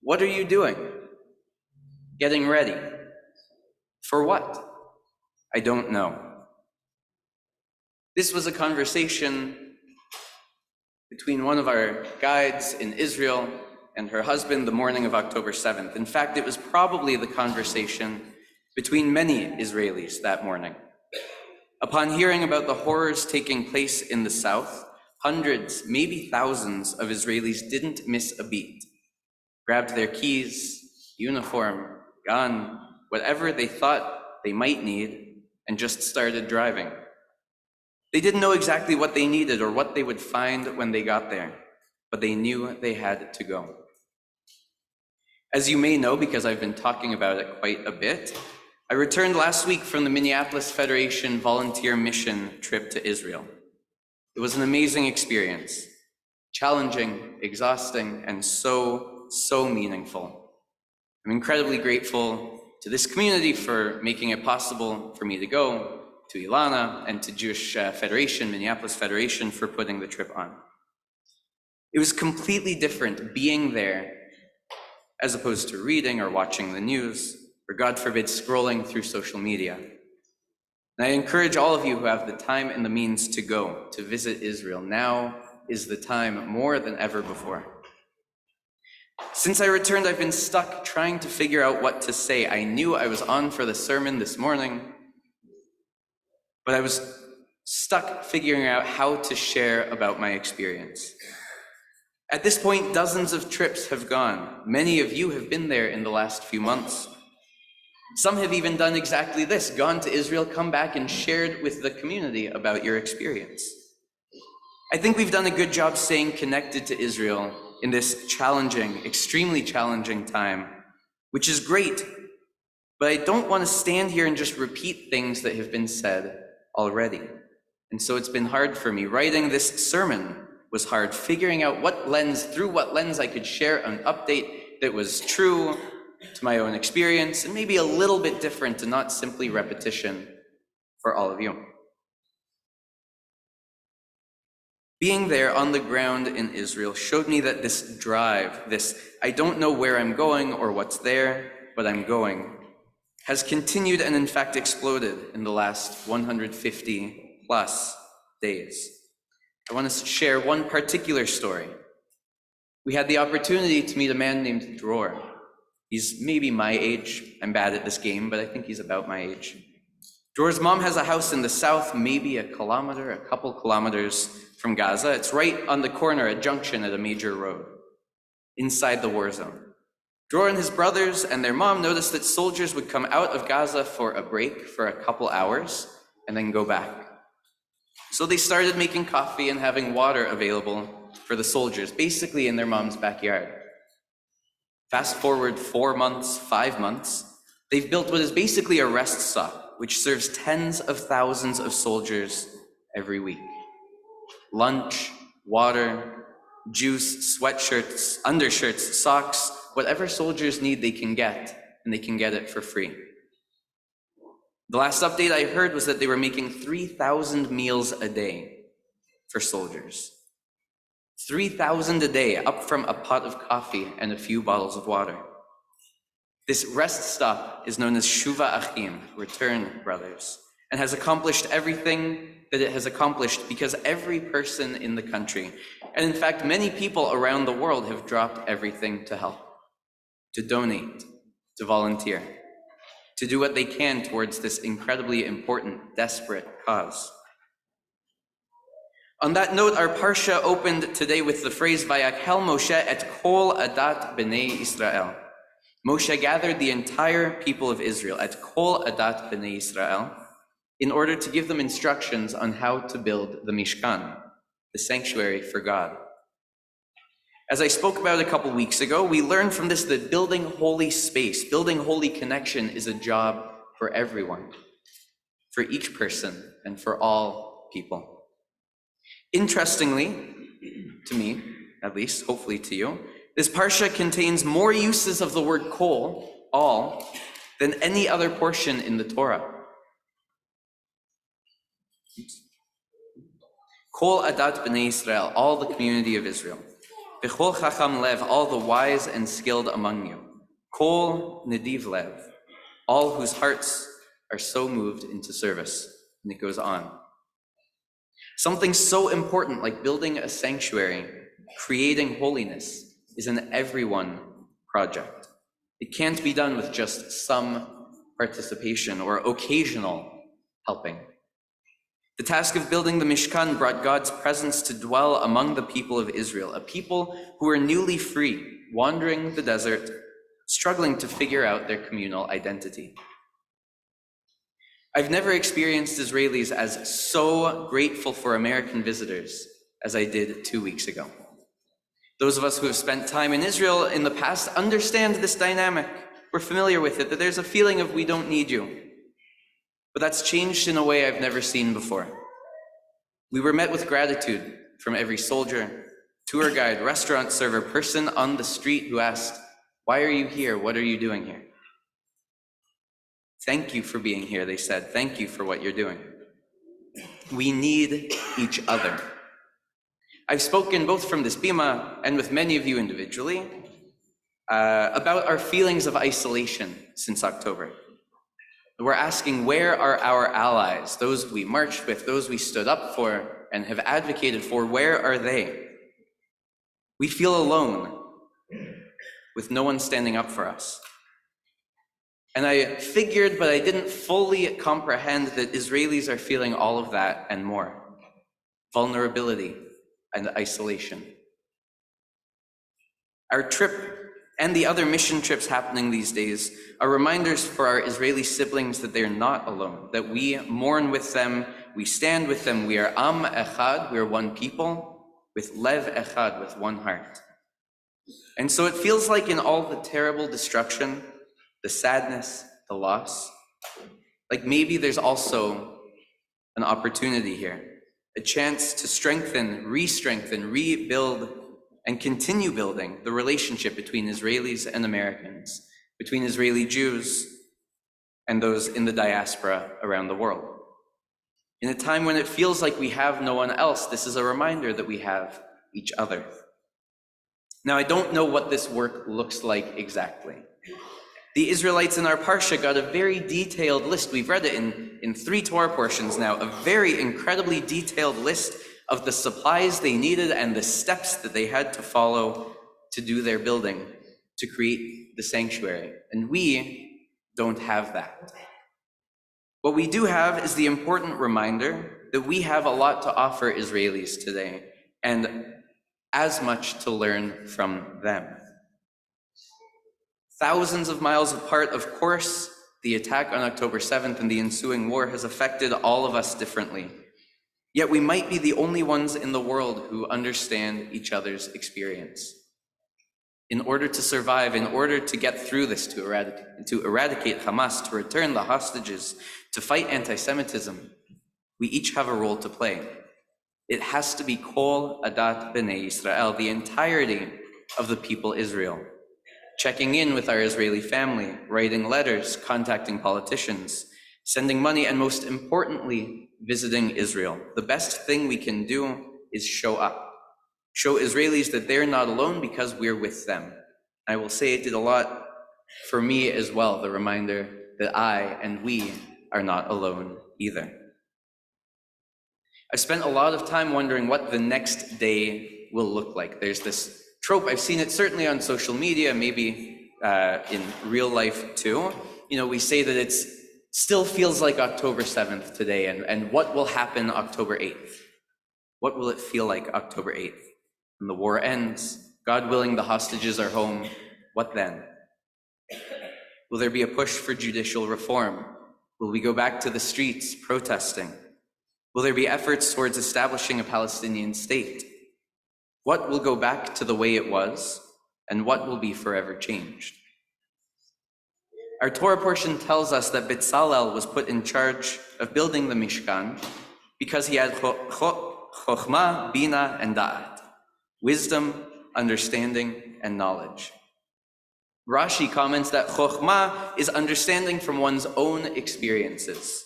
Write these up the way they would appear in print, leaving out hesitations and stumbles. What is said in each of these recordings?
What are you doing? Getting ready. For what? I don't know. This was a conversation between one of our guides in Israel and her husband the morning of October 7th. In fact, it was probably the conversation between many Israelis that morning. Upon hearing about the horrors taking place in the south, hundreds, maybe thousands of Israelis didn't miss a beat, grabbed their keys, uniform, gun, whatever they thought they might need, and just started driving. They didn't know exactly what they needed or what they would find when they got there, but they knew they had to go. As you may know, because I've been talking about it quite a bit, I returned last week from the Minneapolis Federation volunteer mission trip to Israel. It was an amazing experience, challenging, exhausting, and so meaningful. I'm incredibly grateful to this community for making it possible for me to go, to Ilana, and to Jewish Federation, Minneapolis Federation, for putting the trip on. It was completely different being there as opposed to reading or watching the news, or God forbid, scrolling through social media. And I encourage all of you who have the time and the means to go, to visit Israel. Now is the time more than ever before. Since I returned, I've been stuck trying to figure out what to say. I knew I was on for the sermon this morning, but I was stuck figuring out how to share about my experience. At this point, dozens of trips have gone. Many of you have been there in the last few months. Some have even done exactly this, gone to Israel, come back and shared with the community about your experience. I think we've done a good job staying connected to Israel in this challenging, extremely challenging time, which is great, but I don't want to stand here and just repeat things that have been said already. And so it's been hard for me. Writing this sermon was hard, figuring out through what lens I could share an update that was true to my own experience and maybe a little bit different and not simply repetition for all of you. Being there on the ground in Israel showed me that this drive, this I don't know where I'm going or what's there, but I'm going, has continued and in fact exploded in the last 150 plus days. I want to share one particular story. We had the opportunity to meet a man named Dror. He's maybe my age. I'm bad at this game, but I think he's about my age. Dror's mom has a house in the south, maybe a couple kilometers from Gaza. It's right on the corner, a junction at a major road, inside the war zone. Dror and his brothers and their mom noticed that soldiers would come out of Gaza for a break for a couple hours and then go back. So they started making coffee and having water available for the soldiers, basically in their mom's backyard. Fast forward 4 months, 5 months, they've built what is basically a rest stop, which serves tens of thousands of soldiers every week. Lunch, water, juice, sweatshirts, undershirts, socks, whatever soldiers need they can get, and they can get it for free. The last update I heard was that they were making 3,000 meals a day for soldiers. 3,000 a day, up from a pot of coffee and a few bottles of water. This rest stop is known as Shuva Achim, Return Brothers, and has accomplished everything that it has accomplished because every person in the country, and in fact many people around the world, have dropped everything to help, to donate, to volunteer, to do what they can towards this incredibly important, desperate cause. On that note, our Parsha opened today with the phrase, Vayakhel Moshe et kol adat b'nei Israel. Moshe gathered the entire people of Israel, et kol adat b'nei Israel, in order to give them instructions on how to build the Mishkan, the sanctuary for God. As I spoke about a couple weeks ago, we learned from this that building holy space, building holy connection is a job for everyone, for each person, and for all people. Interestingly, to me, at least, hopefully to you, this parsha contains more uses of the word kol, all, than any other portion in the Torah. Kol adat b'nei Israel, all the community of Israel. V'chol chacham lev, all the wise and skilled among you. Kol nediv lev, all whose hearts are so moved into service. And it goes on. Something so important like building a sanctuary, creating holiness, is an everyone project. It can't be done with just some participation or occasional helping. The task of building the Mishkan brought God's presence to dwell among the people of Israel, a people who were newly free, wandering the desert, struggling to figure out their communal identity. I've never experienced Israelis as so grateful for American visitors as I did 2 weeks ago. Those of us who have spent time in Israel in the past understand this dynamic. We're familiar with it, that there's a feeling of we don't need you. But that's changed in a way I've never seen before. We were met with gratitude from every soldier, tour guide, restaurant server, person on the street who asked, "Why are you here? What are you doing here?" "Thank you for being here," they said. "Thank you for what you're doing." We need each other. I've spoken both from this bima and with many of you individually about our feelings of isolation since October. We're asking, where are our allies, those we marched with, those we stood up for and have advocated for, where are they? We feel alone with no one standing up for us. And I figured, but I didn't fully comprehend that Israelis are feeling all of that and more. Vulnerability and isolation. Our trip and the other mission trips happening these days are reminders for our Israeli siblings that they're not alone, that we mourn with them, we stand with them, we are Am Echad, we are one people, with Lev Echad, with one heart. And so it feels like in all the terrible destruction, the sadness, the loss, like maybe there's also an opportunity here, a chance to strengthen, re-strengthen, rebuild, and continue building the relationship between Israelis and Americans, between Israeli Jews and those in the diaspora around the world. In a time when it feels like we have no one else, this is a reminder that we have each other. Now, I don't know what this work looks like exactly. The Israelites in our Parsha got a very detailed list. We've read it in 3 Torah portions now, a very incredibly detailed list of the supplies they needed and the steps that they had to follow to do their building, to create the sanctuary. And we don't have that. What we do have is the important reminder that we have a lot to offer Israelis today, and as much to learn from them. Thousands of miles apart, of course, the attack on October 7th and the ensuing war has affected all of us differently. Yet we might be the only ones in the world who understand each other's experience. In order to survive, in order to get through this, to eradicate Hamas, to return the hostages, to fight anti-Semitism, we each have a role to play. It has to be Kol Adat B'nai Yisrael, the entirety of the people Israel. Checking in with our Israeli family, writing letters, contacting politicians, sending money, and most importantly, visiting Israel. The best thing we can do is show up. Show Israelis that they're not alone because we're with them. I will say it did a lot for me as well, the reminder that I and we are not alone either. I've spent a lot of time wondering what the next day will look like. There's this trope, I've seen it certainly on social media, maybe in real life too. We say that it still feels like October 7th today, and what will happen October 8th? What will it feel like October 8th? When the war ends, God willing, the hostages are home, what then? Will there be a push for judicial reform? Will we go back to the streets protesting? Will there be efforts towards establishing a Palestinian state? What will go back to the way it was, and what will be forever changed? Our Torah portion tells us that Bezalel was put in charge of building the Mishkan because he had chokhmah, bina, and da'at, wisdom, understanding, and knowledge. Rashi comments that chokhmah is understanding from one's own experiences.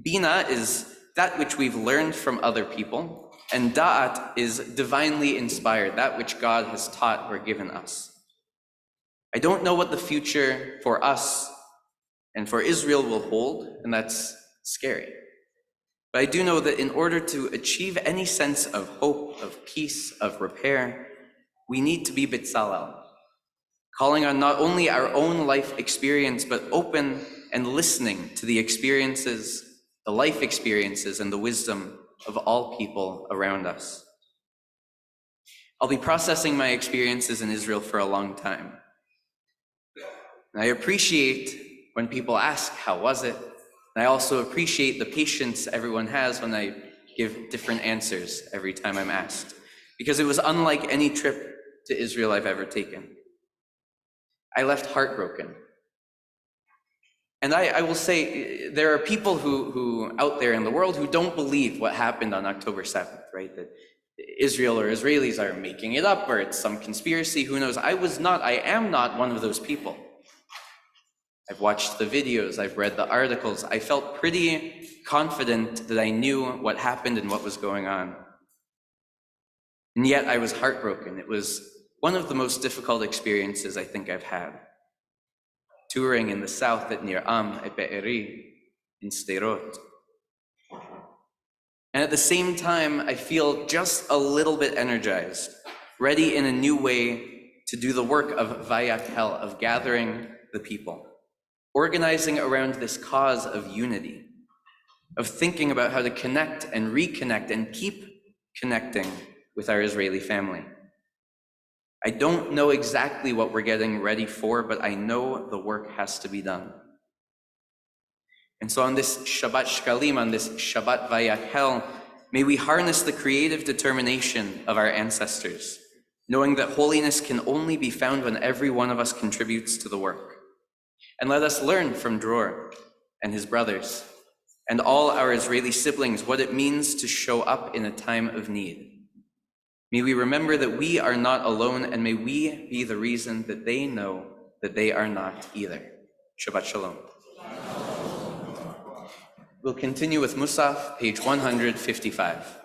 Bina is that which we've learned from other people, and da'at is divinely inspired, that which God has taught or given us. I don't know what the future for us and for Israel will hold, and that's scary. But I do know that in order to achieve any sense of hope, of peace, of repair, we need to be B'Tzalel, calling on not only our own life experience, but open and listening to the experiences, the life experiences, and the wisdom of all people around us. I'll be processing my experiences in Israel for a long time. And I appreciate when people ask, how was it? And I also appreciate the patience everyone has when I give different answers every time I'm asked, because it was unlike any trip to Israel I've ever taken. I left heartbroken. And I will say, there are people who out there in the world who don't believe what happened on October 7th, right? That Israel or Israelis are making it up, or it's some conspiracy, who knows? I am not one of those people. I've watched the videos, I've read the articles. I felt pretty confident that I knew what happened and what was going on. And yet I was heartbroken. It was one of the most difficult experiences I think I've had. Touring in the south at Nir Am, at Be'eri, in Sderot. And at the same time, I feel just a little bit energized, ready in a new way to do the work of Vayakhel, of gathering the people, organizing around this cause of unity, of thinking about how to connect and reconnect and keep connecting with our Israeli family. I don't know exactly what we're getting ready for, but I know the work has to be done. And so on this Shabbat Shkalim, on this Shabbat Vayakhel, may we harness the creative determination of our ancestors, knowing that holiness can only be found when every one of us contributes to the work. And let us learn from Dror and his brothers and all our Israeli siblings what it means to show up in a time of need. May we remember that we are not alone, and may we be the reason that they know that they are not either. Shabbat Shalom. We'll continue with Musaf, page 155.